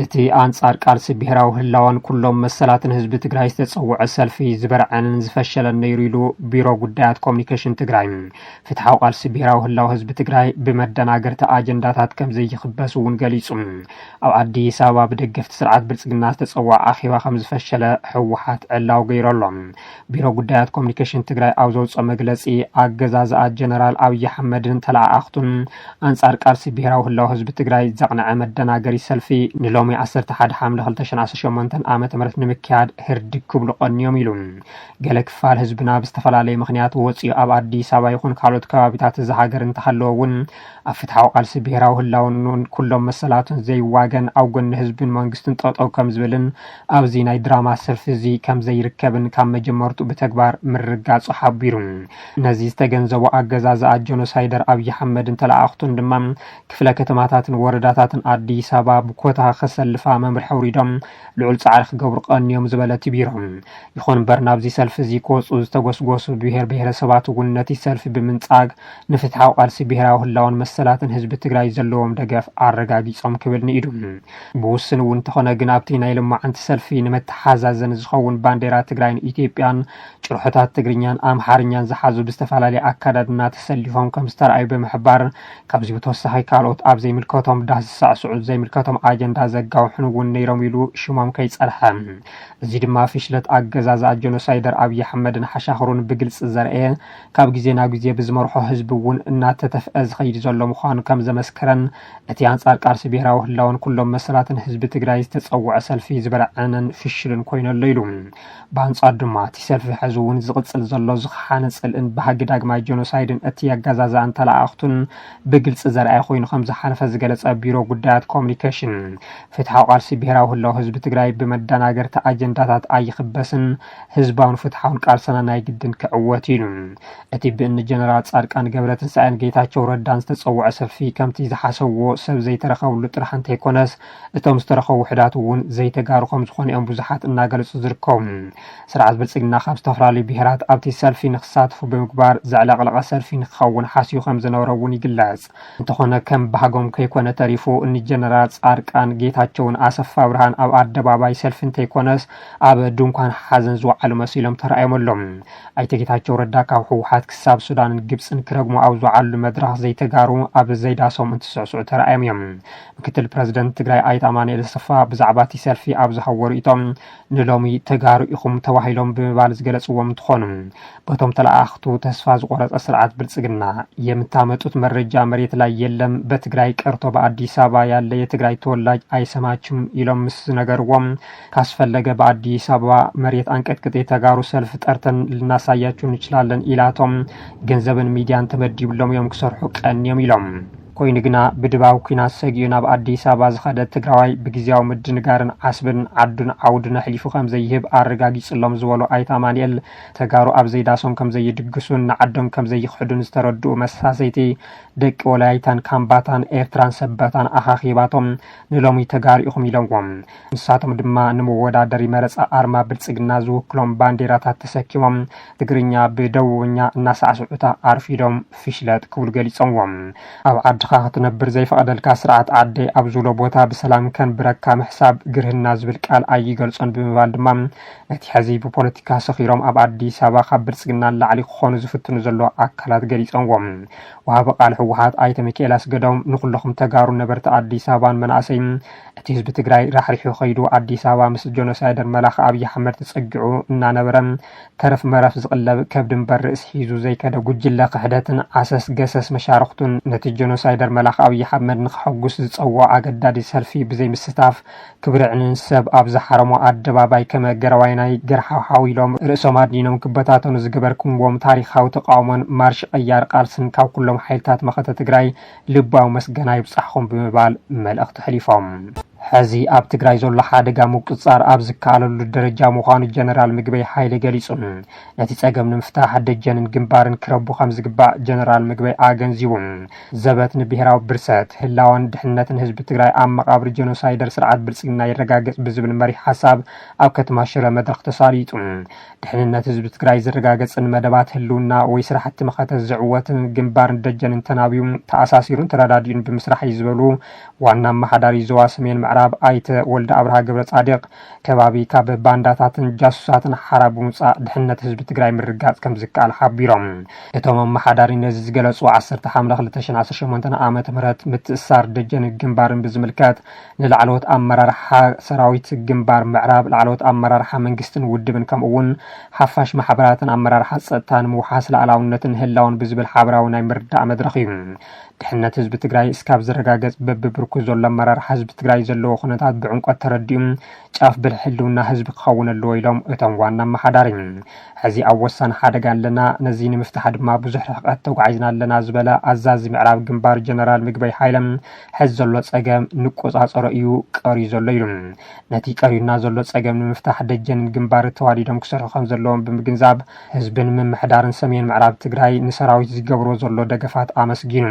እቲ አንጻር ቃልሲ ብሔራዊ ህላዋን ኩሎም መሰላትን ህዝቢ ትግራይ ዝተጸውዐ ሰልፊ ዝበርዐንን ዝፈሸለን ነይሩ ኢሉ ቢሮ ጉዳያት ኮሙኒኬሽን ትግራይ ፍትሓዊ ቃልሲ ብሔራዊ ህላው ህዝቢ ትግራይ ብመደናገርቲ አጀንዳታት ከም ዘይኽበስ እውን ገሊጹ ኣብ አዲስ አበባ ብደገፍቲ ስርዓት ብልጽግና ዝተጸውዐ አኺባ ከም ዝፈሸለ ህወሓት ዕላው ገይረሎም ቢሮ ጉዳያት ኮሙኒኬሽን ትግራይ ኣብ ዘውፅኦ መግለጺ አገዛዝኣ ጀነራል ኣብይ አሕመድን ተላኣኽቱን አንጻር ቃልሲ ብሔራዊ ህላው ህዝቢ ትግራይ ዘቕነዐ መደናገሪ ሰልፊ ንሎሚ 11 ሓምለ 2018 ዓመተ ምህረት ንምክያድ ህርዲ ክብሉ ቀንዮም ኢሉ ገለ ክፋል ህዝብና ብዝተፈላለየ ምኽንያት ወፂኡ ኣብ አዲስ አበባ ይኹን ካልኦት ከባቢታት ዝሃገር እንተሃለወውን ኣብ ፍትሓዊ ቃልሲ ብሔራዊ ህላውን ኩሎም መሰላቱን ዘይዋገን ኣብ ጎኒ ህዝብን መንግስትን ጠጠው ከም ዝብልን ኣብዚ ናይ ድራማ ሰልፊ እዚ ከም ዘይርከብን ካብ መጀመርቱ ብተግባር ምርጋጹ ሓቢሩ ነዚ ዝተገንዘቡ አገዛዝኣ ጀኖሳይደር ኣብይ አሕመድን ተላኣኽቱን ድማ ክፍለ ከተማታትን ወረዳታትን አዲስ አበባ ብኮታ ከሰልፋ መምርሒ ውሪዶም ልዑል ጻዕሪ ክገብሩ ቀንዮም ዝበለት ቢሮ ይኹን እምበር ናብዚ ሰልፊ እዚ ክወፁ ዝተጎስጎሱ ብሔር ብሔረሰባት እውን ነቲ ሰልፊ ብምንጻግ ንፍትሓዊ ቃልሲ ብሔራዊ ህላውን መሰላትን ህዝቢ ትግራይ ዘለዎም ደገፍ አረጋጊጾም ክብል ንኢዱ ብውስን እውን እንተኾነ ግን ኣብቲ ናይ ልማዓንቲ ሰልፊ ንመተሓዛዘን ዝኸውን ባንዴራ ትግራይን ኢትዮጵያን ጭርሖታት ትግርኛን አምሓርኛን ዝሓዙ ብዝተፈላለየ አካዳድና ተሰሊፎም ከም ዝተረኣዩ ብምሕባር ካብዚ ብተወሳኺ ካልኦት ኣብ ዘይምልከቶም ዳስ ዝሳዕስዑ ዘይምልከቶም አጀንዳ ዘጋውሕን እውን ነይሮም ኢሉ ሽሞም ከይጸርሐ እዚ ድማ ፍሽለት አገዛዝኣ ጀኖሳይደር ኣብይ አሕመድን ሓሻኽሩን ብግልጽ ዘርአየ ካብ ግዜ ናብ ግዜ ብዝመርሖ ህዝቢ እውን እናተተፍአ ዝኸይድ ዘሎ ምዃኑ ከም ዘመስከረን እቲ አንጻር ቃልሲ ብሔራዊ ህላውን ኩሎም መሰላትን ህዝቢ ትግራይ ዝተጸውዐ ሰልፊ ዝበርዐንን ፍሽልን ኮይነሎ ኢሉ ብአንጻር ድማ እቲ ሰልፊ ሕዚ እውን ዝቕጽል ዘሎ ዝኸሓነ ጽልእን ባህጊ ዳግማይ ጀኖሳይድን እቲ አገዛዝኣን ተላኣኽቱን ብግልጽ ዘርአየ ኮይኑ ከም ዝሓለፈ ዝገለጸ ቢሮ ጉዳያት ኮሙኒኬሽን ፍትሓዊ ቃልሲ ብሔራዊ ህላው ህዝቢ ትግራይ ብመደናገርቲ አጀንዳታት ኣይኽበስን ህዝባውን ፍትሓውን ቃልስና ናይ ግድን ክዕወት ኢሉ እቲ ብእኒ ጀነራል ጻድቃን ገብረትንሳኤን ጌታቸው ረዳን ዝተጸውዐ ሰልፊ ከምቲ ዝሓሰብዎ ሰብ ዘይተረኸብሉ ጥራሕ እንተይኮነስ እቶም ዝተረኸቡ ውሕዳት እውን ዘይተጋሩ ከም ዝኾኑ እዮም ብዙሓት እናገለጹ ዝርከቡ ስርዓት ብልጽግና ካብ ዝተፈላለዩ ብሔራት ኣብቲ ሰልፊ ንክሳትፉ ብምግባር ዘዕለቕለቐ ሰልፊ ንክኸውን ሓሲቡ ከም ዝነበረ እውን ይግለጽ እንተኾነ ከም ባህጎም ከይኮነ ተሪፉ እኒ ጀነራል ጻድቃን ጌታቸውን አሰፋ ብርሃን ኣብ አደባባይ ሰልፊ እንተይኮነስ ኣብ ድንኳን ሓዘን ዝወዓሉ መሲሎም ተረኣዮምሎም ኣይተ ጌታቸው ረዳ ካብ ህወሓት ክሳብ ሱዳንን ግብፅን ክረግሙ ኣብ ዝወዓሉ መድረኽ ዘይተጋሩ ኣብ ዘይዳሶም እንትስዕስዑ ተረኣዮም እዮም ምክትል ፕረዚደንት ትግራይ ኣይተ ኣማኑኤል አሰፋ ብዛዕባ እቲ ሰልፊ ኣብ ዝሃቦ ርእቶም ንሎሚ ተጋሩ ኢኹም ተባሂሎም ብምባል ዝገለጽዎም እንትኾኑ በቶም ተላኣኽቱ ተስፋ ዝቆረጸ ስርዓት ብልጽግና የምታመጡት መረጃ መሬት ላይ የለም በትግራይ ቀርቶ በአዲስ አበባ ያለ የትግራይ ተወላጅ አይሰማችም ኢሎም ምስ ነገርዎም ካስፈለገ በአዲስ አበባ መሬት አንቀጥቅጥ የተጋሩ ሰልፍ ጠርተን ልናሳያችሁ እንችላለን ኢላቶም ገንዘብን ሚዲያን ተመዲብሎም ዮም ክሰርሑ ቀንዮም ኢሎም ኮይኑ ግና ብድባው ኩናት ሰጊኡ ናብ አዲስ አበባ ዝኸደ ትግራዋይ ብግዚያዊ ምድንጋርን ዓስብን ዓዱን ዓውድን ሕሊፉ ከም ዘይህብ አረጋጊጽሎም ዝበሉ ኣይተ ኣማኑኤል ተጋሩ ኣብ ዘይዳሶም ከም ዘይድግሱን ንዓዶም ከም ዘይኽሕዱን ዝተረድኡ መሳሰይቲ ደቂ ወላይታን ካምባታን ኤርትራን ሰበታን ኣኻኺባቶም ንሎሚ ተጋሩ ኢኹም ኢለዎም ንሳቶም ድማ ንምወዳደሪ መረፃ ኣርማ ብልጽግና ዝውክሎም ባንዴራታት ተሰኪሞም ትግርኛ ብደቡብኛ እናሳዕስዑታ ኣርፊዶም ፍሽለት ክብሉ ገሊጾምዎም ኣብ ዓድኻ ክትነብር ዘይፈቀደልካ ስርዓት ዓደይ ኣብ ዝብሎ ቦታ ብሰላም ከንብረካ ምሕሳብ ግርህና ዝብል ቃል ኣይገልጾን ብምባል ድማ እቲ ሕዚ ብፖለቲካ ሰኺሮም ኣብ አዲስ አበባ ካብ ብልጽግና ላዕሊ ክኾኑ ዝፍትኑ ዘሎ ኣካላት ገሊጾምዎም ወሃቢ ቃል ህወሓት ኣይተ ሚካኤል ኣስገዶም ንኩልኩም ተጋሩ ነበርቲ አዲስ አበባን መናእሰይ እቲ ህዝቢ ትግራይ ራሕሪሑ ኸይዱ አዲስ አበባ ምስ ጀኖሳይደር መላኽ ኣብይ አሕመድ ተጸጊዑ እናነበረ ተረፍ መረፍ ዝቕለብ ከብድን በር ርእሲ ሒዙ ዘይከደ ጉጅለ ክሕደትን ዓሰስ ገሰስ መሻርክቱን ነቲ ጀኖሳይደር መላኽ ኣብይ አሕመድ ንክሐጉስ ዝጸውዖ ኣገዳዲ ሰልፊ ብዘይ ምስታፍ ክብርዕንን ሰብ ኣብ ዝሓረሞ ኣደባባይ ከመገረዋይናይ ገርሓው ኢሎም ርእሶም ኣድኒኖም ክበታተኑ ዝገበርክምዎም ታሪኻዊ ተቃውሞን ማርሽ ቀያር ቃልስን ካብ ኩሎም ሓይልታት መኸተ ትግራይ ልባዊ መስገና ይብጻሕኩም ብምባል መልእኽቲ ሕሊፎም ሕዚ ኣብ ትግራይ ዘሎ ሓደጋ ምቁጻር ኣብ ዝከኣለሉ ደረጃ ምዃኑ ጀነራል ምግበይ ሓይለ ገሊጹ ነቲ ጸገም ንምፍታሕ ደጀንን ግንባርን ክረቡ ከም ዝግባእ ጀነራል ምግበይ ኣገንዚቡ ዘበት ንብሔራዊ ብርሰት ህላውን ድሕነትን ህዝቢ ትግራይ ኣብ መቃብር ጀኖሳይደር ስርዓት ብልጽግና ይረጋገጽ ብዝብል መሪሕ ሓሳብ ኣብ ከተማ ሽረ መድረኽ ተሳሊጡ ድሕንነት ህዝቢ ትግራይ ዝረጋገጽን መደባት ህልውና ወይ ስራሕቲ መኸተ ዝዕወትን ግንባርን ደጀንን ተናቢዩ ተኣሳሲሩን ተረዳዲኡን ብምስራሕ ይዝበሉ ዋና መሓዳሪ ዞባ ሰሜን ምዕራብ ምዕራብ ኣይተ ወልደ አብርሃ ገብረ ጻድቅ ከባቢ ካብ ባንዳታትን ጃሱሳትን ሓራቡ ምጻእ ድሕነት ህዝቢ ትግራይ ምርጋጽ ከም ዝከኣል ሓቢሮም እቶም መሓዳሪ ነዚ ዝገለጹ 10 ሓምለ 2018 ዓመተ ምህረት ምትእሳር ደጀን ግንባርን ብዝምልከት ንላዕለዎት አመራርሓ ሰራዊት ግንባር ምዕራብ ላዕለዎት አመራርሓ መንግስትን ውድብን ከምኡውን ሓፋሽ ማሕበራትን አመራርሓ ጸጥታን ምውሓስ ላዕላውነትን ህላውን ብዝብል ሓበራዊ ናይ ምርዳእ መድረኽ እዩ ድሕነት ህዝቢ ትግራይ እስካብ ዝረጋገጽ በብብርኩ ዘሎ አመራርሓ ህዝቢ ትግራይ ዘለዎ ኩነታት ብዕንቆት ተረዲኡ ጫፍ ብልሕልውና ህዝቢ ክኸውን ኣለዎ ኢሎም እቶም ዋና መሓዳሪ ሕዚ ኣብ ወሳኒ ሓደጋ ኣለና ነዚ ንምፍታሕ ድማ ብዙሕ ርሕቀት ተጓዒዝና ኣለና ዝበለ ኣዛዚ ምዕራብ ግንባር ጀነራል ምግበይ ሃይለም ሕዚ ዘሎ ጸገም ንቆጻጸሮ እዩ ቀሪዩ ዘሎ ኢሉ ነቲ ቀሪዩና ዘሎ ጸገም ንምፍታሕ ደጀንን ግንባር ተዋዲዶም ክሰርሑ ከም ዘለዎም ብምግንዛብ ህዝብን ምምሕዳርን ሰሜን ምዕራብ ትግራይ ንሰራዊት ዝገብሮ ዘሎ ደገፋት ኣመስጊኑ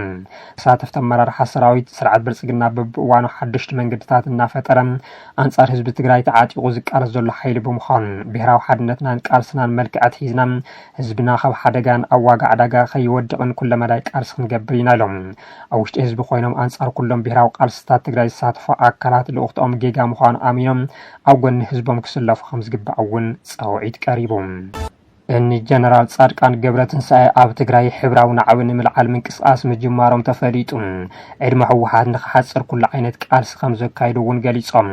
ተሳተፍቲ አመራርሓ ሰራዊት ስርዓት ብልጽግና በብእዋኑ ሓድሽቲ መንገድታት እናፈጠረ አንጻር ህዝቢ ትግራይ ተዓጢቁ ዝቃለስ ዘሎ ሓይሊ ብምዃኑ ብሄራዊ ሓድነትናን ቃልስናን መልክዓት ሒዝና ህዝብና ካብ ሓደጋን ኣዋጋ ዕዳጋ ከይወድቕን ኩለ መዳይ ቃልሲ ክንገብር ኢና ኢሎም ኣብ ውሽጢ ህዝቢ ኮይኖም አንጻር ኩሎም ብሄራዊ ቃልስታት ትግራይ ዝሳተፉ ኣካላት ልኡኽትኦም ጌጋ ምዃኑ ኣሚኖም ኣብ ጎኒ ህዝቦም ክስለፉ ከም ዝግባእ እውን ጻውዒት ቀሪቡ እኒ ጀነራል ጻድቃን ገብረትንሳኤ ኣብ ትግራይ ሕብራዊ ናዕቢ ንምልዓል ምንቅስቃስ ምጅማሮም ተፈሊጡ ዕድመ ህወሓት ንክሓፅር ኩሉ ዓይነት ቃልሲ ከም ዘካይዱ እውን ገሊፆም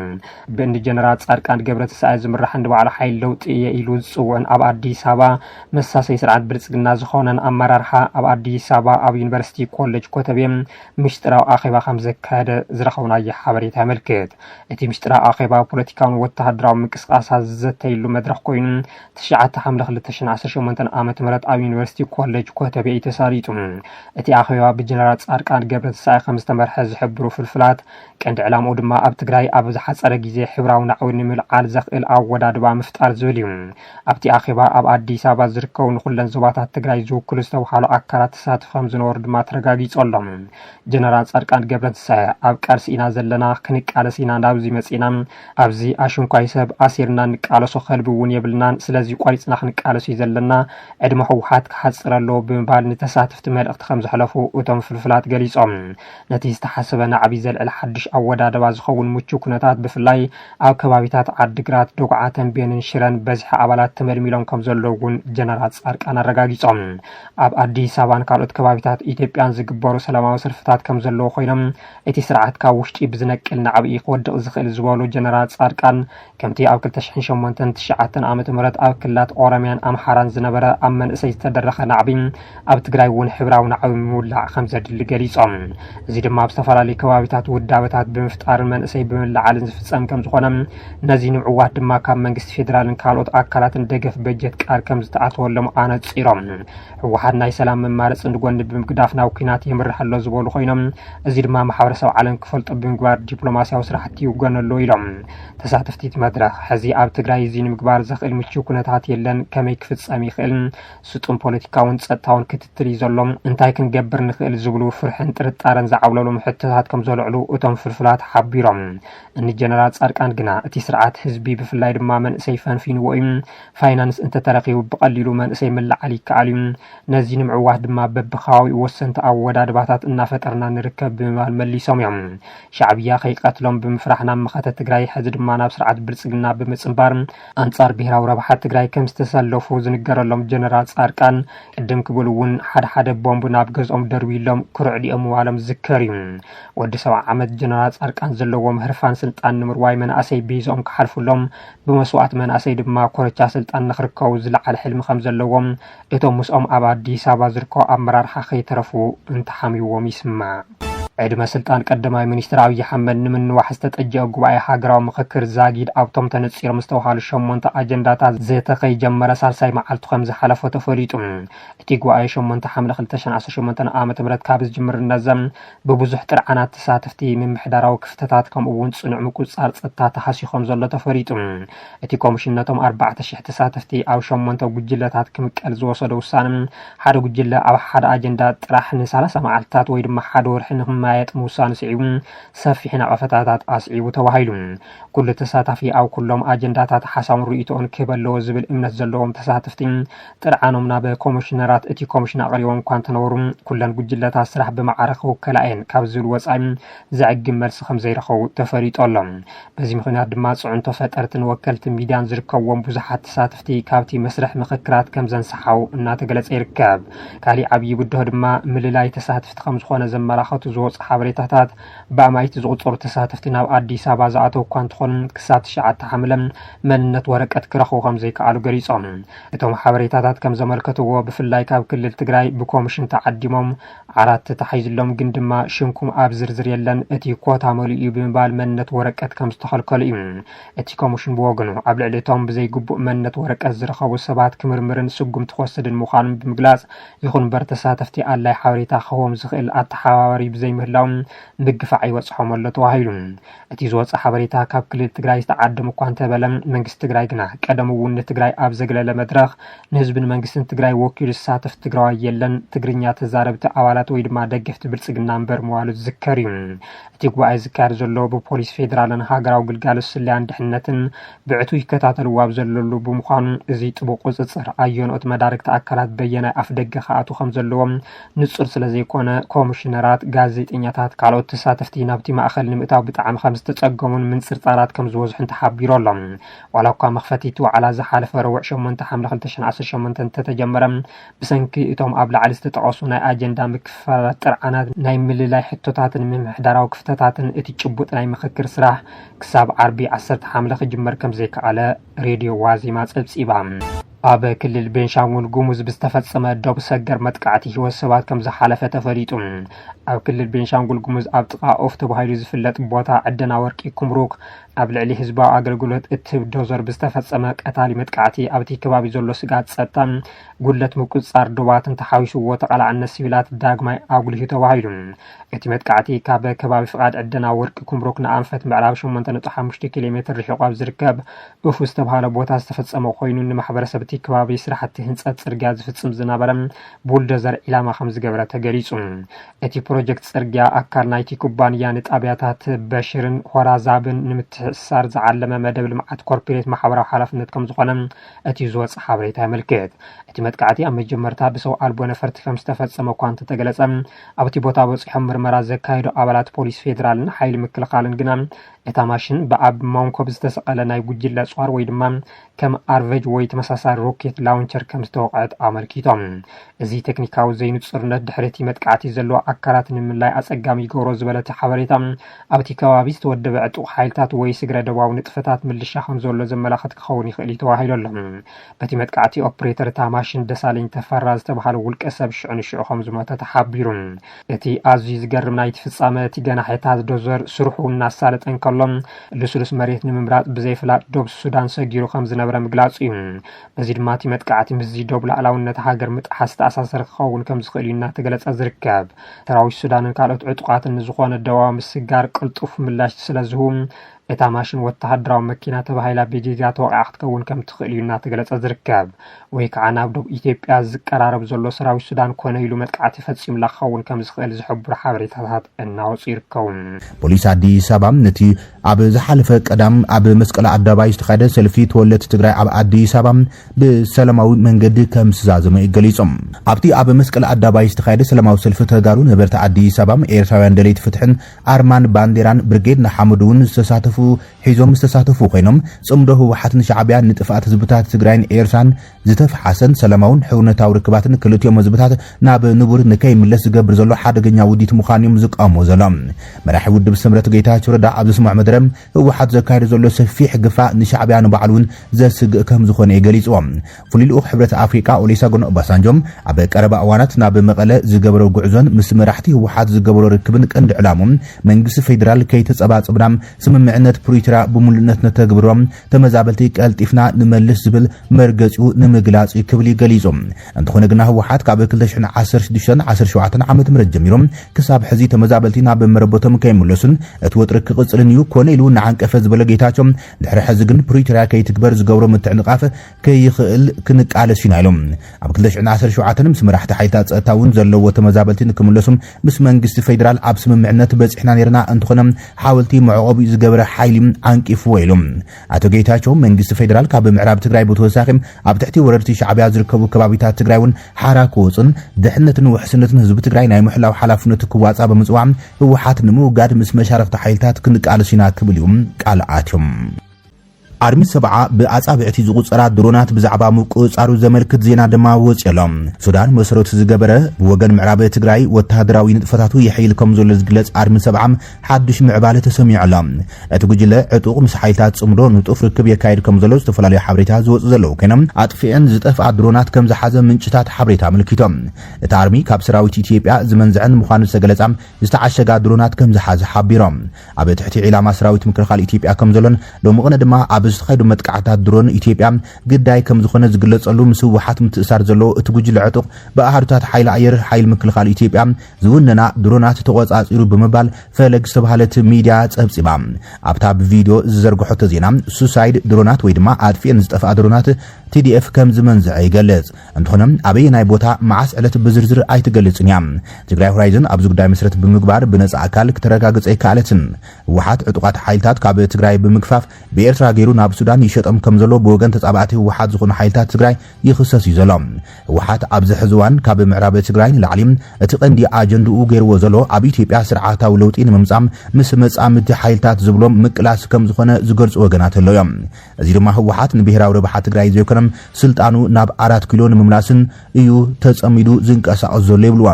ብእኒ ጀነራል ጻድቃን ገብረትንሳኤ ዝምራሕ እንድባዕሉ ሓይሊ ለውጢ እየ ኢሉ ዝፅውዕን ኣብ ኣዲስ ኣበባ መሳሰይ ስርዓት ብልጽግና ዝኾነን ኣመራርሓ ኣብ ኣዲስ ኣበባ ኣብ ዩኒቨርሲቲ ኮሌጅ ኮተቤ ምሽጥራዊ ኣኼባ ከም ዘካየደ ዝረኸብናዮ ሓበሬታ ያመልክት እቲ ምሽጥራዊ ኣኼባ ፖለቲካውን ወተሃደራዊ ምንቅስቃሳት ዝዘተይሉ መድረኽ ኮይኑ 9 ሓምለ 2018 ዓመተ ምህረት ኣብ ዩኒቨርሲቲ ኮሌጅ ኮተቤ ተሳሪጡ እቲ ኣኼባ ብጀነራል ጻድቃን ገብረትንሳኤ ከም ዝተመርሐ ዝሕብሩ ፍልፍላት ቀንዲ ዕላምኡ ድማ ኣብ ትግራይ ኣብ ዝሓፀረ ግዜ ሕብራዊ ናዕቢ ንምልዓል ዘኽእል ኣወዳድባ ምፍጣር ዝብል እዩ ኣብቲ ኣኼባ ኣብ ኣዲስ ኣበባ ዝርከቡ ንኹለን ዞባታት ትግራይ ዝውክሉ ዝተባሃሉ ኣካላት ተሳትፎ ከም ዝነበሩ ድማ ተረጋጊጾሎም ጀነራል ጻድቃን ገብረትንሳኤ ኣብ ቃልሲ ኢና ዘለና ክንቃለስ ኢና ናብዚ መጺና ኣብዚ ኣሽንኳይ ሰብ ኣሲርና ንቃለሶ ከልቢ እውን የብልናን ስለዚ ቆሪጽና ክንቃለስ ዘለና ዕድመ ህወሓት ክሓፅር ኣለዎ ብምባል ንተሳተፍቲ መልእኽቲ ከም ዘሕለፉ እቶም ፍልፍላት ገሊጾም ነቲ ዝተሓሰበ ናዕቢ ዘልዕል ሓድሽ ኣወዳድባ ዝኸውን ምቹ ኩነታት ብፍላይ ኣብ ከባቢታት ዓዲግራት ዶግዓ ተንቤንን ሽረን በዝሒ ኣባላት ተመልሚሎም ከም ዘለዉ እውን ጀነራል ጻድቃን ኣረጋጊጾም ኣብ ኣዲስ ኣበባን ካልኦት ከባቢታት ኢትዮጵያን ዝግበሩ ሰላማዊ ሰልፍታት ከም ዘለዉ ኮይኖም እቲ ስርዓት ካብ ውሽጢ ብዝነቅል ናዕቢ ክወድቕ ዝኽእል ዝበሉ ጀነራል ጻድቃን ከምቲ ኣብ 2008-9 ዓመተ ምህረት ኣብ ክልላት ኦሮምያን ኣምሓራን ዝነበረ ኣብ መንእሰይ ዝተደረኸ ናዕቢ ኣብ ትግራይ እውን ሕብራዊ ናዕቢ ምውላዕ ከም ዘድሊ ገሊጾም እዚ ድማ ኣብ ዝተፈላለዩ ከባቢታት ውዳበታት ብምፍጣር መንእሰይ ብምልዓልን ዝፍጸም ከም ዝኾነ ነዚ ንምዕዋት ድማ ካብ መንግስቲ ፌደራልን ካልኦት ኣካላትን ደገፍ በጀት ቃል ከም ዝተኣተወሎም ኣነፂሮም ህወሓት ናይ ሰላም መማረፂ እንድጎኒ ብምግዳፍ ናብ ኩናት የምርሕ ኣሎ ዝበሉ ኮይኖም እዚ ድማ ማሕበረሰብ ዓለም ክፈልጦ ብምግባር ዲፕሎማስያዊ ስራሕቲ ይውገነሉ ኢሎም ተሳተፍቲ መድረኽ ሕዚ ኣብ ትግራይ እዚ ንምግባር ዘኽእል ምቹው ኩነታት የለን ከመይ ክፍጸም ይኽእል ስጡም ፖለቲካውን ጸጥታውን ክትትል ይዘሎም እንታይ ክንገብር ንኽእል ዝብሉ ፍርሕን ጥርጣረን ዝዓብለሉ ሕቶታት ከም ዘልዕሉ እቶም ፍልፍላት ሓቢሮም እኒ ጀነራል ጻድቃን ግና እቲ ስርዓት ህዝቢ ብፍላይ ድማ መንእሰይ ፈንፊንዎ እዩ ፋይናንስ እንተተረኺቡ ብቐሊሉ መንእሰይ ምልዓል ይከኣል እዩ ነዚ ንምዕዋት ድማ በብኸባቢኡ ወሰንቲ ኣወዳድባታት እናፈጠርና ንርከብ ብምባል መሊሶም እዮም ሻዕብያ ከይቀትሎም ብምፍራሕ ናብ መኸተ ትግራይ ሕዚ ድማ ናብ ስርዓት ብልጽግና ብምጽንባር አንጻር ብሄራዊ ረብሓት ትግራይ ከም ዝተሰለፉ ዝንገረሎም ጀነራል ጻድቃን ቅድም ክብሉ እውን ሓደ ቦምብ ናብ ገዝኦም ደርቢሎም ክርዕዲኦም ዋሎም ዝከር እዩ ወዲ 70 ዓመት ጀነራል ጻድቃን ዘለዎም ህርፋን ስልጣን ንምርዋይ መናእሰይ ቢዞም ክሓልፉሎም ብመስዋዕት መናእሰይ ድማ ኮረቻ ስልጣን ንኽርከቡ ዝለዓለ ሕልሚ ከም ዘለዎም እቶም ምስኦም ኣብ ኣዲስ ኣበባ ዝርከቡ ኣመራርሓ ከይተረፉ እንተሓሚዎም ይስማዕ ዕድመ ስልጣን ቀዳማይ ሚኒስትር አብይ አሕመድ ንምንዋሕ ዝተጠጀአ ጉባኤ ሃገራዊ ምክክር ዛጊድ ኣብቶም ተነፂሮም ዝተባሃሉ 8 ኣጀንዳታት ዘተኸይ ጀመረ ሳልሳይ መዓልቱ ከም ዝሓለፈ ተፈሊጡ እቲ ጉባኤ 8 ሓምለ 2018 ዓመተ ምህረት ካብ ዝጅምር ነዘም ብብዙሕ ጥርዓናት ተሳተፍቲ ምምሕዳራዊ ክፍተታት ከምኡ እውን ጽኑዕ ምቁጽጻር ጸጥታ ተሓሲኾም ዘሎ ተፈሊጡ እቲ ኮሚሽን ነቶም 4000 ተሳተፍቲ ኣብ 8 ጉጅለታት ክምቀል ዝወሰደ ውሳነ ሓደ ጉጅለ ኣብ ሓደ ኣጀንዳ ጥራሕ ን30 መዓልታት ወይ ድማ ሓደ ወርሒ ማየጥ ሙሳን ሲዒቡ ሰፊሕ ነቐፈታታት ኣስዒቡ ተባሂሉ ኩሉ ተሳታፊ ኣብ ኩሎም ኣጀንዳታት ሓሳቡን ርእይቶን ክህበለዎ ዝብል እምነት ዘለዎም ተሳተፍቲ ጥርዓኖም ናብ ኮሚሽነራት እቲ ኮሚሽን ኣቕሪቦም እኳ እንተነበሩ ኩለን ጉጅለታት ስራሕ ብማዕረኽ ውከላኤን ካብ ዝብል ወፃኢ ዘዕግም መልሲ ከም ዘይረኸቡ ተፈሊጡ ኣሎ በዚ ምክንያት ድማ ጽዑንቶ ፈጠርትን ወከልቲ ሚድያን ዝርከብዎም ብዙሓት ተሳተፍቲ ካብቲ መስርሕ ምክክራት ከም ዘንሰሓው እናተገለጸ ይርከብ ካሊእ ዓብዪ ብድሆ ድማ ምልላይ ተሳተፍቲ ከም ዝኾነ ዘመላኸቱ ዝወፁ ሓበሬታታት ብኣማይቲ ዝቁፀሩ ተሳተፍቲ ናብ ኣዲስ ኣበባ ዝኣተው እኳ እንትኾኑ ክሳብ 9 ሓምለ መንነት ወረቀት ክረኽቡ ከም ዘይከኣሉ ገሊፆም እቶም ሓበሬታታት ከም ዘመልከትዎ ብፍላይ ካብ ክልል ትግራይ ብኮሚሽን ተዓዲሞም ዓራት ተታሒዝሎም ግን ድማ ሽምኩም ኣብ ዝርዝር የለን እቲ ኮታ መሊኡ ብምባል መንነት ወረቀት ከም ዝተኸልከሉ እዩ እቲ ኮሚሽን ብወገኑ ኣብ ልዕሊ እቶም ብዘይግቡእ መንነት ወረቀት ዝረኸቡ ሰባት ክምርምርን ስጉምቲ ክወስድን ምዃኑን ብምግላጽ ይኹን እምበር ተሳተፍቲ ኣድላይ ሓበሬታ ክህቦም ዝኽእል ኣተሓባባሪ ብዘይምህላው ምግፋዕ ይበፅሖም ኣሎ ተባሂሉ እቲ ዝወፀ ሓበሬታ ካብ ክልል ትግራይ ዝተዓደሙ እኳ እንተበለ መንግስቲ ትግራይ ግና ቀደም እውን ንትግራይ ኣብ ዘግለለ መድረኽ ንህዝብን መንግስትን ትግራይ ወኪሉ ዝሳተፍ ትግራዋይ የለን ትግርኛ ተዛረብቲ ኣባላት ወይ ድማ ደገፍቲ ብልጽግና እምበር ምዋሉ ዝዝከር እዩ እቲ ጉባኤ ዝካየድ ዘሎ ብፖሊስ ፌደራልን ሃገራዊ ግልጋሎት ስልያን ድሕነትን ብዕቱ ይከታተልዎ ኣብ ዘለሉ ብምዃኑ እዚ ጥቡቅ ቁፅፅር ኣየንኦት መዳርግቲ ኣካላት በየናይ ኣፍ ደገ ከኣቱ ከም ዘለዎም ንጹር ስለዘይኮነ ኮሚሽነራት ጋዜጠኛታት ካልኦት ተሳተፍቲ ናብቲ ማእኸል ንምእታው ብጣዕሚ ከም ዝተጸገሙን ምንጽርጻራት ከም ዝበዝሑን ተሓቢሩ ኣሎ ዋላ እኳ መኽፈቲቱ ዋዕላ ዝሓለፈ ረቡዕ 8 ሓምለ 2018 እንተተጀመረ ብሰንኪ እቶም ኣብ ላዕሊ ዝተጠቐሱ ናይ ኣጀንዳ ምክፍፋላት ጥርዓናት ናይ ምልላይ ሕቶታትን ምምሕዳራዊ ክፍተታትን እቲ ጭቡጥ ናይ ምክክር ስራሕ ክሳብ ዓርቢ 10 ሓምለ ክጅመር ከም ዘይከኣለ ሬድዮ ዋዜማ ጸብጺባ ኣብ ክልል ቤንሻንጉል ጉሙዝ ብዝተፈጸመ ዶብ ሰገር መጥቃዕቲ ህይወት ሰባት ከም ዝሓለፈ ተፈሊጡ ኣብ ክልል ቤንሻንጉል ጉሙዝ ኣብ ጥቓ ኦፍ ተባሂሉ ዝፍለጥ ቦታ ዕደና ወርቂ ኩምሩክ ኣብ ልዕሊ ህዝባዊ ኣገልግሎት እትህብ ዶዘር ብዝተፈጸመ ቀታሊ መጥቃዕቲ ኣብቲ ከባቢ ዘሎ ስጋት ጸጥታን ጉድለት ምቁፅጻር ዶባትን ተሓዊስዎ ተቐላዕነት ሲቪላት ዳግማይ ኣጉሊሁ ተባሂሉ እቲ መጥቃዕቲ ካብ ከባቢ ፍቓድ ዕደና ወርቂ ኩምሩክ ንኣንፈት ምዕራብ 8.5 ኪሎ ሜትር ርሒቑ ኣብ ዝርከብ እፉ ዝተባሃለ ቦታ ዝተፈጸመ ኮይኑ ንማሕበረሰብ እቲ ከባቢ ስራሕቲ ህንፀት ጽርግያ ዝፍጽም ዝነበረ ቡልዶዘር ኢላማ ከም ዝገበረ ተገሊጹ እቲ ፕሮጀክት ጽርግያ ኣካል ናይቲ ኩባንያ ንጣብያታት በሽርን ሆራዛብን ንምትሕስሳር ዝዓለመ መደብ ልምዓት ኮርፖሬት ማሕበራዊ ሓላፍነት ከም ዝኾነ እቲ ዝወጽ ሓበሬታ ይምልከት እቲ መጥቃዕቲ ኣብ መጀመርታ ብሰው ኣልቦ ነፈርቲ ከም ዝተፈጸመ እኳ እንተተገለጸ ኣብቲ ቦታ በፂሖም ምርመራ ዘካየዱ ኣባላት ፖሊስ ፌደራልን ሓይሊ ምክልኻልን ግና እታ ማሽን ብኣብ ማንኮብ ዝተሰቐለ ናይ ጉጅለ ጿር ወይ ድማ ከም ኣርቬጅ ወይ ተመሳሳሊ ሮኬት ላውንቸር ከም ዝተወቅዐት ኣመልኪቶም እዚ ቴክኒካዊ ዘይንጹርነት ድሕርቲ መጥቃዕቲ ዘለዎ ኣካላት ንምላይ ኣጸጋሚ ይገብሮ ዝበለት ሓበሬታ ኣብቲ ከባቢ ዝተወደበ ዕጡቕ ሓይልታት ወይ ስግረ ደባዊ ንጥፈታት ምልሻ ከም ዘሎ ዘመላኽት ክኸውን ይኽእል ተባሂሉ ኣሎ በቲ መጥቃዕቲ ኦፕሬተር እታ ማሽን ደሳለኝ ተፈራ ዝተባሃለ ውልቀ ሰብ ሽዑ ከም ዝሞተ ተሓቢሩ እቲ ኣዝዩ ዝገርም ናይቲ ፍጻመ እቲ ገናሕታት ዶዘር ስርሑ እናሳለጠን ከሎ ልስሉስ መሬት ንምምራጥ ብዘይፍላጥ ዶብ ሱዳን ሰጊሩ ከም ዝነበረ ምግላጽ እዩ በዚ ድማ እቲ መጥቃዕቲ ምዚ ዶብ ላዕላውነት ሃገር ምጥሓስ ተኣሳሰር ክኸውን ከም ዝኽእል እዩ እናተገለጸ ዝርከብ ሰራዊት ሱዳንን ካልኦት ዕጡቃትን ዝኾነ ደዋዊ ምስጋር ቅልጡፍ ምላሽ ስለዝህቡ እታ ማሽን ወተሃደራዊ መኪና ተባሂላ ብጅግያ ተወቂዓ ክትከውን ከም ትኽእል እዩ እናተገለጸ ዝርከብ ወይ ከዓ ናብ ዶብ ኢትዮጵያ ዝቀራረብ ዘሎ ሰራዊት ሱዳን ኮነ ኢሉ መጥቃዕቲ ፈጺምላ ክኸውን ከም ዝኽእል ዝሕብሩ ሓበሬታታት እናወፁ ይርከቡ ፖሊስ ኣዲስ ኣበባ ነቲ ኣብ ዝሓለፈ ቀዳም ኣብ መስቀል ኣደባባይ ዝተኻየደ ሰልፊ ተወለድቲ ትግራይ ኣብ ኣዲስ ኣበባ ብሰላማዊ መንገዲ ከም ዝዛዘመ ገሊፆም ኣብቲ ኣብ መስቀል ኣደባባይ ዝተኻየደ ሰላማዊ ሰልፊ ተጋሩ ነበርቲ ኣዲስ ኣበባ ኤርትራውያን ደለይቲ ፍትሕን ኣርማን ባንዴራን ብርጌድ ናሓመዱን ዝተሳተፉ ሒዞም ዝተሳተፉ ኮይኖም ጽምዶ ህወሓትን ሻዕብያን ንጥፋት ህዝብታት ትግራይን ኤርትራን ዝተፈሓሰን ሰላማውን ሕውነታዊ ርክባትን ክልቲኦም ህዝብታት ናብ ንቡር ንከይምለስ ዝገብር ዘሎ ሓደገኛ ውዲት ምዃኖም ዝቃወሙ ዘሎም መራሒ ውድብ ስምረት ጌታቸው ረዳ ኣብ ዝስማዕ መደረ ህወሓት ዘካየደ ዘሎ ሰፊሕ ግፋእ ንሻዕብያ ንባዕሉ ዘስግእ ከም ዝኾነ ገሊፆም ፍሉይ ልኡኽ ሕብረት ኣፍሪካ ኦሉሴጉን ኦባሳንጆም ኣብ ቀረባ እዋናት ናብ መቐለ ዝገበሮ ጉዕዞን ምስ መራሕቲ ህወሓት ዝገበሮ ርክብን ቀንዲ ዕላሞም መንግስቲ ፌደራል ከይተጸባጽብና ስምምዕነት ስምምዕነት ፕሪቶሪያ ብሙሉነት ነተግብሮም ተመዛበልቲ ቀልጢፍና ንመልስ ዝብል መርገጺኡ ንምግላጽ ክብል ይገሊጾም እንተኾነ ግና ህወሓት ካብ 2016-17 ዓመት ምረት ጀሚሮም ክሳብ ሕዚ ተመዛበልቲና በመረቦቶም ከይምለሱን እቲ ወጥሪ ክቕጽልን እዩ ኮነ ኢሉ ንዓንቀፈ ዝበለ ጌታቸው ድሕሪ ሕዚ ግን ፕሪቶሪያ ከይትግበር ዝገብሮ ምትዕንቃፍ ከይኽእል ክንቃለስ ኢና ኢሎም ኣብ 2017 ምስ መራሕቲ ሓይልታት ጸጥታ እውን ዘለዎ ተመዛበልቲ ንክምለሱም ምስ መንግስቲ ፌደራል ኣብ ስምምዕነት በፂሕና ነርና እንትኾነ ሓወልቲ መዕቆቢ ዝገበረ ሓይሊ አንቂፍዎ ኢሎም ኣቶ ጌታቸው መንግስቲ ፌደራል ካብ ምዕራብ ትግራይ ብተወሳኺ ኣብ ትሕቲ ወረርቲ ሻዕብያ ዝርከቡ ከባቢታት ትግራይ እውን ሓራ ክወፅን ድሕነትን ውሕስነትን ህዝቢ ትግራይ ናይ ምሕላው ሓላፍነት ክዋጻ ብምጽዋዕ ህወሓት ንምውጋድ ምስ መሻርክቲ ሓይልታት ክንቃለስ ኢና ክብል እዩ ቃል ኣትዮም አርሚ 70 በአጻብዕቲ ዝቁጽራ ድሮናት ብዛዕባ ምቁጻሩ ዘመልክት ዜና ድማ ወጽየሎም ሱዳን መሰረቱ ዝገበረ ወገን ምዕራብ ትግራይ ወታደራዊ ንጥፈታቱ ይሕይል ከም ዘሎ ዝግለጽ አርሚ 70 ሓድሽ ምዕባለ ተሰሚዑሎም እቲ ጉጅለ ዕጡቕ ምስ ሓይልታት ጽምዶ ንጡፍ ርክብ የካይድ ከም ዘሎ ዝተፈላለዩ ሓበሬታ ዝወጽ ዘለው ኮይኖም አጥፊአን ዝጠፍኣ ድሮናት ከም ዝሓዘ ምንጭታት ሓበሬታ ምልክቶም እቲ አርሚ ካብ ሰራዊት ኢትዮጵያ ዝመንዝዕን ምዃኑ ዝተገለጸ ዝተዓሸጋ ድሮናት ከም ዝሓዘ ሓቢሮም ኣብ ትሕቲ ዒላማ ሰራዊት ምክልኻል ኢትዮጵያ ከም ዘሎን ሎምቕነ ድማ ኣብ ዝኸይዱ መጥቃዕታት ድሮን ኢትዮጵያ ግዳይ ከም ዝኾነ ዝግለጸሉ ምስ ህወሓት ምትእሳር ዘሎ እቲ ጉጅለ ዕጡቕ ብኣሃዱታት ሓይሊ ኣየር ሓይሊ ምክልኻል ኢትዮጵያ ዝውነና ድሮናት ተቆጻጺሩ ብምባል ፈለግ ዝተባሃለት ሚድያ ጸብጺባ ኣብታ ብቪድዮ ዝዘርግሖ ዜና ሱሳይድ ድሮናት ወይ ድማ ኣጥፊአን ዝጠፍኣ ድሮናት TDF ከም ዝመንዝዐ ይገልጽ እንትኾነ ኣበይ ናይ ቦታ ማዓስ ዕለት ብዝርዝር ኣይትገልጽን እያ ትግራይ ሆራይዘን ኣብዚ ጉዳይ መሰረት ብምግባር ብነጻ ኣካል ክትረጋግጽ ይካኣለትን ህወሓት ዕጡቓት ሓይልታት ካብ ትግራይ ብምግፋፍ ብኤርትራ ገይሩ ናብ ሱዳን ይሸጠም ከም ዘሎ ብወገን ተጻባዕቲ ህወሓት ዝኾኑ ሓይልታት ትግራይ ይኽሰስ እዩ ዘሎ ህወሓት ኣብዚ ሕዚ እዋን ካብ ምዕራብ ትግራይ ንላዕሊ እቲ ቀንዲ ኣጀንድኡ ገይርዎ ዘሎ ኣብ ኢትዮጵያ ስርዓታዊ ለውጢ ንምምጻእ ምስ መጻምቲ ሓይልታት ዝብሎም ምቅላስ ከም ዝኾነ ዝገልጹ ወገናት ኣለዮም እዚ ድማ ህወሓት ንብሔራዊ ረብሓ ትግራይ ዘይኮነ ስልጣኑ ናብ 4 ኪሎ ንምምላስን እዩ ተጸሚዱ ዝንቀሳቀስ ዘሎ ይብልዋ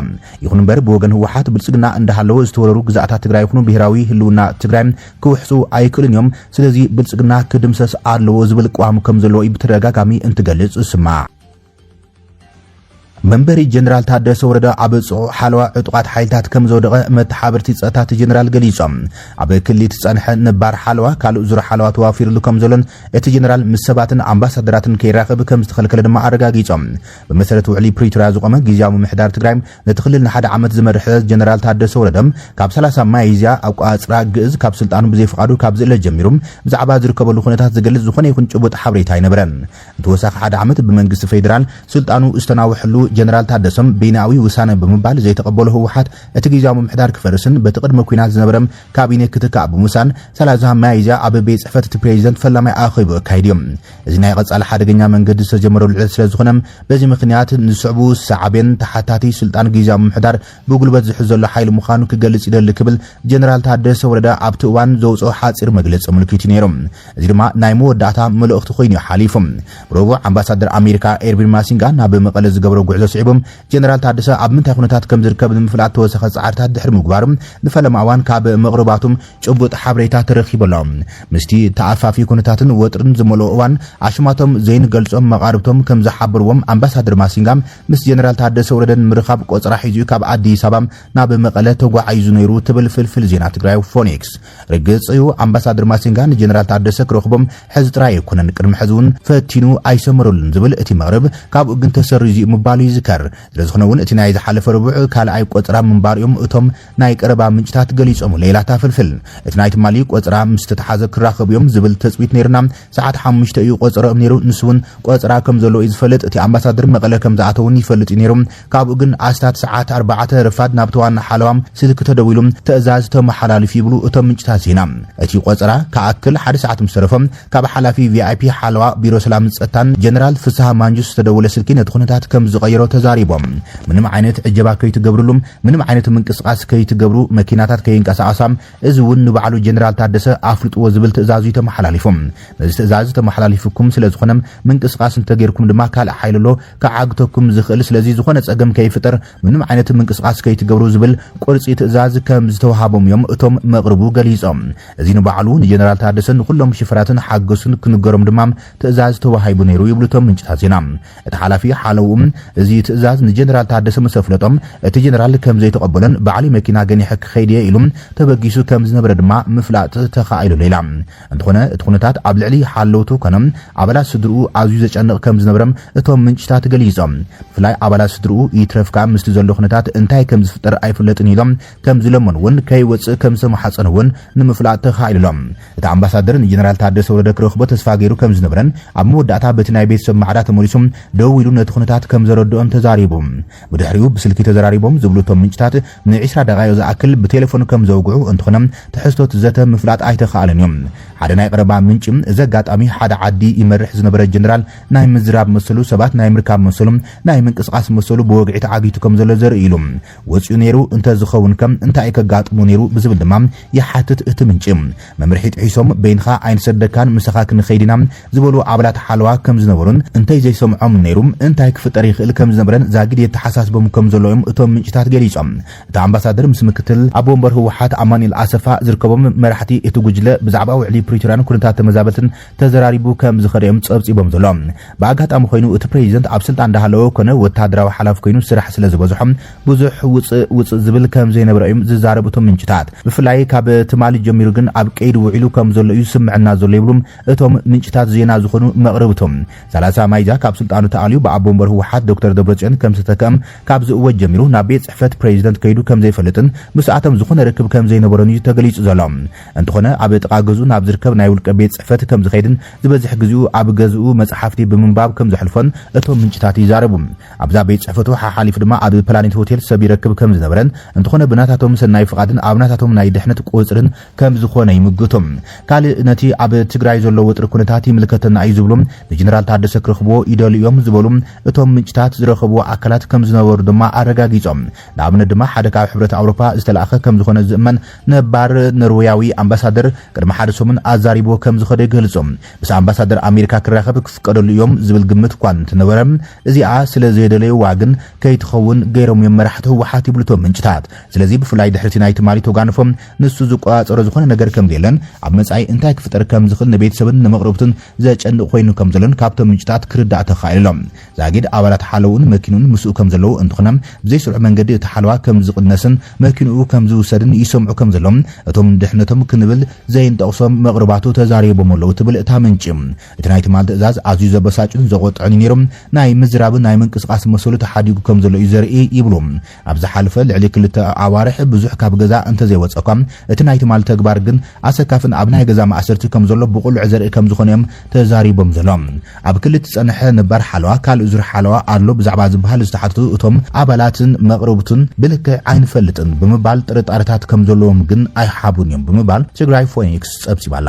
ይኹን እምበር ብወገን ህወሓት ብልጽግና እንዳሃለወ ዝተወረሩ ግዛኣታት ትግራይ ይኹኑ ብሔራዊ ህልውና ትግራይ ክውሕጹ ኣይክእልን እዮም ስለዚ ብልጽግና ክድምሰስ ኣለዎ ዝብል ቋም ከም ዘሎ ብተደጋጋሚ እንትገልጽ ስማ መንበሪ ጀነራል ታደሰ ወረዳ ኣብ ጽዑ ሓለዋ ዕጡቓት ሓይልታት ከም ዘወደቐ መተሓበርቲ ጸጥታት ጀነራል ገሊጾም ኣብ ክልል ጸንሐ ነባር ሓለዋ ካልእ ዙር ሓለዋ ተዋፊሩሉ ከም ዘሎን እቲ ጀነራል ምስ ሰባትን ኣምባሳደራትን ከይራኸብ ከም ዝተኸልከለ ድማ ኣረጋጊጾም ብመሰረት ውዕሊ ፕሪቶሪያ ዝቆመ ጊዜያዊ ምምሕዳር ትግራይ ነቲ ክልል ንሓደ ዓመት ዝመርሐ ጀነራል ታደሰ ወረዳ ካብ 30 ማይዝያ ኣብ ቋጽራ ግእዝ ካብ ስልጣኑ ብዘይፍቃዱ ካብ ዝእለ ጀሚሩ ብዛዕባ ዝርከበሉ ኩነታት ዝገልጽ ዝኾነ ይኹን ጭቡጥ ሓበሬታ ኣይነበረን ተወሳኺ ሓደ ዓመት ብመንግስቲ ፌደራል ስልጣኑ ዝተናውሕሉ ጀነራል ታደሰም ቤናዊ ውሳነ ብምባል ዘይተቀበሉ ህወሓት እቲ ጊዜያዊ ምምሕዳር ክፈርስን በተቀድመ ኩናት ዝነበረም ካቢኔ ክትካእ ብምውሳን 30 ማይዝያ ኣብ ቤት ጽሕፈት እቲ ፕሬዚደንት ፈላማይ ኣኺቡ ኣካይድዮም እዚ ናይ ቀጻሊ ሓደገኛ መንገዲ ዝተጀመረሉ ዕለት ስለ ዝኾነ በዚ ምኽንያት ንስዕቡ ሰዓብን ተሓታቲ ስልጣን ጊዜያዊ ምምሕዳር ብጉልበት ዝሕዘሉ ሓይሊ ምዃኑ ክገልጽ ይደሊ ክብል ጀነራል ታደሰ ወረዳ ኣብቲ እዋን ዘውፅኦ ሓፂር መግለፂ ምልክት ነይሮም እዚ ድማ ናይ መወዳእታ መልእኽቲ ኮይኑ ሓሊፎም ረቡዕ ኣምባሳደር ኣሜሪካ ኤርቪን ማሲንጋ ናብ መቐለ ዝገብሮ ጉዕዞ ስዒቦም ጀነራል ታደሰ ኣብ ምንታይ ኩነታት ከም ዝርከብ ንምፍላጥ ተወሰኸ ጻዕርታት ድሕሪ ምግባሮም ንፈለማ እዋን ካብ መቕረባቶም ጭቡጥ ሓበሬታ ተረኺበሎም ምስቲ ተኣፋፊ ኩነታትን ወጥርን ዝመልኦ እዋን ኣሽማቶም ዘይንገልጾም መቓርብቶም ከም ዝሓብርዎም ኣምባሳደር ማሲንጋ ምስ ጀነራል ታደሰ ወረደን ምርኻብ ቆጽራ ሒዙ ካብ ኣዲስ አበባ ናብ መቐለ ተጓዓይዙ ነይሩ ትብል ፍልፍል ዜና ትግራይ ፎኒክስ ርግጽ እዩ ኣምባሳደር ማሲንጋ ንጀነራል ታደሰ ክረኽቦም ሕዚ ጥራይ ኣይኮነን ቅድሚ ሕዚ እውን ፈቲኑ ኣይሰመረሉን ዝብል እቲ መቕረብ ካብኡ ግን ተሰሪዙ ምባሉ ይዝከር ስለዝኾነ እውን እቲ ናይ ዝሓለፈ ረቡዕ ካልኣይ ቆጽራ ምንባርዮም እቶም ናይ ቀረባ ምንጭታት ገሊጾም ሌላታ ፍልፍል እቲ ናይ ትማሊ ቆጽራ ምስ ተተሓዘ ክራኸቡ እዮም ዝብል ተጽቢት ነይርና ሰዓት 5 እዩ ቆጽሮኦም ነይሩ ንስውን ቆጽራ ከም ዘሎ እዩ ዝፈልጥ እቲ ኣምባሳደር መቐለ ከም ዝኣተውን ይፈልጥ ነይሮም ካብኡ ግን ኣስታት ሰዓት 4 ረፋድ ናብ ተዋና ሓለዋም ስልክ ተደዊሉ ትእዛዝ ተመሓላልፍ ይብሉ እቶም ምንጭታት ዜና እቲ ቆጽራ ከኣክል 1 ሰዓት ምስ ተረፈም ካብ ሓላፊ VIP ሓለዋ ቢሮ ሰላም ጸጥታን ጀነራል ፍስሐ ማንጁስ ተደወለ ስልኪ ነቲ ኩነታት ከም ዝቀይሮ ተዛሪቦም ምንም ዓይነት ዕጀባ ከይትገብሩሉም ምንም ዓይነት ምንቅስቃስ ከይትገብሩ መኪናታት ከይንቀሳቀሳም እዚ እውን ንባዕሉ ጀነራል ታደሰ ኣፍልጥዎ ዝብል ትእዛዙ ተመሓላሊፎም ነዚ ትእዛዝ ተመሓላሊፍኩም ስለዝኾነ ምንቅስቃስ እንተገይርኩም ድማ ካልእ ሓይልሎ ከዓግተኩም ዝኽእል ስለዚ ዝኾነ ጸገም ከይፍጠር ምንም ዓይነት ምንቅስቃስ ከይትገብሩ ዝብል ቁርጺ ትእዛዝ ከም ዝተዋሃቦም እዮም እቶም መቕርቡ ገሊጾም እዚ ንባዕሉ ንጀነራል ታደሰ ንኩሎም ሽፍራትን ሓገሱን ክንገሮም ድማ ትእዛዝ ተዋሂቡ ነይሩ ይብሉቶም ምንጭታት ዜና እቲ ሓላፊ ሓለውም እዚ ትእዛዝ ንጀነራል ታደሰ መሰፍለጦም እቲ ጀነራል ከም ዘይተቀበለን ባዕሊ መኪና ገኒሐ ክኸይድ ኢሉም ተበጊሱ ከም ዝነበረ ድማ ምፍላጥ ተኻኢሉ ሌላ እንትኾነ እቲ ኩነታት ኣብ ልዕሊ ሓለውቱ ኮነም ኣባላት ስድርኡ ኣዝዩ ዘጨንቕ ከም ዝነበረም እቶም ምንጭታት ገሊፆም ብፍላይ ኣባላት ስድርኡ ይትረፍካ ምስቲ ዘሎ ኩነታት እንታይ ከም ዝፍጠር ኣይፍለጥን ኢሎም ከም ዝለመን እውን ከይወፅእ ከም ዝተማሓፀን እውን ንምፍላጥ ተኻኢሎም እቲ ኣምባሳደር ንጀነራል ታደሰ ወረደ ክረኽቦ ተስፋ ገይሩ ከም ዝነበረን ኣብ መወዳእታ በቲ ናይ ቤተሰብ ማዕዳ ተመሊሱም ደው ኢሉ ነቲ ኩነታት ከም ዘረድኦም ተዛሪቡ ብድሕሪኡ ብስልኪ ተዘራሪቦም ዝብሉ እቶም ምንጭታት ን20 ደቂቃ ዝኣክል ብቴሌፎን ከም ዘውግዑ እንትኾነ ትሕዝቶት ዘተ ምፍላጥ ኣይተኻኣለን እዮም ሓደ ናይ ቀረባ ምንጭ እዚ ኣጋጣሚ ሓደ ዓዲ ይመርሕ ዝነበረ ጀነራል ናይ ምዝራብ መሰሉ ሰባት ናይ ምርካብ መሰሉ ናይ ምንቅስቃስ መሰሉ ብወግዒት ዓጊቱ ከም ዘሎ ዘርኢ ኢሉ ወፂኡ ነይሩ እንተዝኸውን ከም እንታይ ከጋጥሙ ነይሩ ብዝብል ድማ ይሓትት እቲ ምንጭ መምርሒ ጥሒሶም በይንኻ ኣይንሰደካን ምሳኻ ክንኸይድና ዝበሉ ኣባላት ሓለዋ ከም ዝነበሩን እንታይ ዘይሰምዖም ነይሩ እንታይ ክፍጠር ይኽእል ከም ዝነበረን ዛግድ የተሓሳስቦም ከም ዘለዎም እቶም ምንጭታት ገሊፆም እቲ ኣምባሳደር ምስ ምክትል ኣብ ወንበር ህወሓት ኣማኒኤል ኣሰፋ ዝርከቦም መራሕቲ እቲ ጉጅለ ብዛዕባ ውዕሊ ፕሪቶሪያን ኩነታት ተመዛበልትን ተዘራሪቡ ከም ዝኸደዮም ጸብጺቦም ዘሎም ብኣጋጣሚ ኮይኑ እቲ ፕሬዚደንት ኣብ ስልጣን እንዳሃለወ ኮነ ወታደራዊ ሓላፍ ኮይኑ ስራሕ ስለ ዝበዝሖም ብዙሕ ውፅእ ዝብል ከም ዘይነበረ እዮም ዝዛረቡ እቶም ምንጭታት ብፍላይ ካብ ትማሊ ጀሚሩ ግን ኣብ ቀይዲ ውዒሉ ከም ዘሎ እዩ ስምዕና ዘሎ ይብሉም እቶም ምንጭታት ዜና ዝኾኑ መቕረብቶም 30 ማይዛ ካብ ስልጣኑ ተኣልዩ ብኣቦ ወንበር ህወሓት ዶክተር ደብረጽዮን ከም ዝተከም ካብ ዝእወጅ ጀሚሩ ናብ ቤት ጽሕፈት ፕሬዚደንት ከይዱ ከም ዘይፈልጥን ምስኣቶም ዝኾነ ርክብ ከም ዘይነበረን እዩ ተገሊጹ ዘሎ እንትኾነ ኣብ ጥቃ ገዙ ናብ ዝርከብ ናይ ውልቀ ቤት ጽሕፈት ከም ዝኸይድን ዝበዝሕ ግዜኡ ኣብ ገዝኡ መጽሓፍቲ ብምንባብ ከም ዘሕልፎን እቶም ምንጭታት ይዛረቡ ኣብዛ ቤት ጽሕፈቱ ሓሊፉ ድማ ኣብ ፕላኔት ሆቴል ሰብ ይረክብ ከም ዝነበረን እንትኾነ ብናታቶም ሰናይ ፍቃድን ኣብ ናታቶም ናይ ድሕነት ቁፅርን ከም ዝኾነ ይምግቶም ካልእ ነቲ ኣብ ትግራይ ዘሎ ወጥሪ ኩነታት ይምልከተና እዩ ዝብሉም ንጀነራል ታደሰ ክረኽብዎ ይደልዮም ዝበሉ እቶም ምንጭታት ዝረኽብዎ ኣካላት ከም ዝነበሩ ድማ ኣረጋጊጾም ንኣብነት ድማ ሓደ ካብ ሕብረት ኣውሮፓ ዝተላእኸ ከም ዝኾነ ዝእመን ነባር ኖርዌያዊ ኣምባሳደር ቅድሚ ሓደ ሰሙን ኣዛሪቦ ከም ዝኸደ ይገልጾም ምስ ኣምባሳደር ኣሜሪካ ክራኸብ ክፍቀደሉ እዮም ዝብል ግምት እኳ እንትነበረ እዚኣ ስለ ዘደለዩ ዋግን ከይትኸውን ገይሮም መራሕቲ ህወሓት ይብሉቶም ምንጭታት ስለዚ ብፍላይ ድሕርቲ ናይ ትማሊ ተጓንፎም ንሱ ዝቆፃፀሮ ዝኾነ ነገር ከም ዘለን ኣብ መጻኢ እንታይ ክፍጠር ከም ዝኽእል ንቤተሰብን ንመቕረብትን ዘጨንቕ ኮይኑ ከም ዘለን ካብቶም ምንጭታት ክርዳእ ተኻኢሎም ዛጊድ ኣባላት ሓለውን መኪኑን ምስኡ ከም ዘለዉ እንትኾነ ብዘይስሩዕ መንገዲ እቲ ሓለዋ ከም ዝቕነስን መኪንኡ ከም ዝውሰድን ይሰምዑ ከም ዘሎም እቶም ድሕነቶም ክንብል ዘይንጠቕሶም መቕረባቱ ተዛሪቦም ኣለዉ ትብል እታ ምንጭ እቲ ናይ ትማሊ ትእዛዝ ኣዝዩ ዘበሳጭን ዘቆጥዕን ነይሮም ናይ ምዝራብን ናይ ምንቅስቃስ መሰሉ ተሓዲጉ ከም ዘሎ እዩ ዘርኢ ይብሉ ኣብ ዝሓለፈ ልዕሊ ክልተ ኣዋርሕ ብዙሕ ካብ ገዛ እንተዘይወፀኳ እቲ ናይ ትማሊ ተግባር ግን ኣሰካፍን ኣብ ናይ ገዛ ማእሰርቲ ከም ዘሎ ብቁልዕ ዘርኢ ከም ዝኾነ እዮም ተዛሪቦም ዘሎም ኣብ ክልል ዝጸንሐ ነባር ሓለዋ ካልእ ዙር ሓለዋ ኣሎ ብዛዕባ ዝበሃል ዝተሓተቱ እቶም ኣባላትን መቕረብቱን ብልክዕ ኣይንፈልጥን ብምባል ጥርጣሬታት ከም ዘለዎም ግን ኣይሓቡን እዮም ብምባል ትግራይ ፎኒክስ ጸብጺባላ